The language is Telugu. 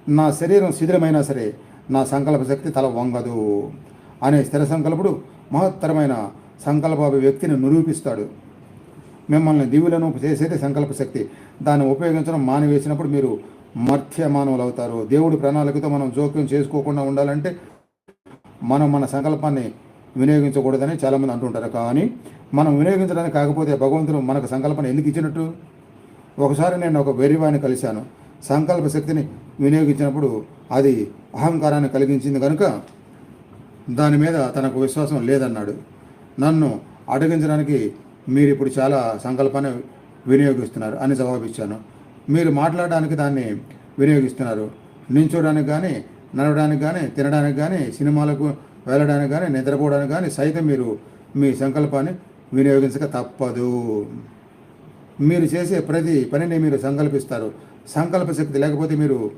నా శరీరం శిథిలమైనా సరే నా సంకల్ప శక్తి తల వంగదు అనే స్థిర సంకల్పుడు మహత్తరమైన సంకల్ప వ్యక్తిని నిరూపిస్తాడు. మిమ్మల్ని దివ్యులను చేసేది సంకల్ప శక్తి. దాన్ని ఉపయోగించడం మానివేసినప్పుడు మీరు మర్త్య మానవులు అవుతారు. దేవుడి ప్రణాళికతో మనం జోక్యం చేసుకోకుండా ఉండాలంటే మనం మన సంకల్పాన్ని వినియోగించకూడదని చాలామంది అంటుంటారు. కానీ మనం వినియోగించడానికి కాకపోతే భగవంతుడు మనకు సంకల్పాన్ని ఎందుకు ఇచ్చినట్టు? ఒకసారి నేను ఒక వెర్రివాడిని కలిశాను. సంకల్ప శక్తిని వినియోగించినప్పుడు అది అహంకారాన్ని కలిగించింది కనుక దాని మీద తనకు విశ్వాసం లేదన్నాడు. నన్ను అడగించడానికి మీరు ఇప్పుడు చాలా సంకల్పాన్ని వినియోగిస్తున్నారు అని జవాబిచ్చాను. మీరు మాట్లాడడానికి దాన్ని వినియోగిస్తున్నారు. నించోడానికి కానీ, నడవడానికి కానీ, తినడానికి కానీ, సినిమాలకు వెళ్ళడానికి కానీ, నిద్రపోవడానికి కానీ సైతం మీరు మీ సంకల్పాన్ని వినియోగించక తప్పదు. మీరు చేసే ప్రతి పనిని మీరు సంకల్పిస్తారు. సంకల్ప శక్తి లేకపోతే మీరు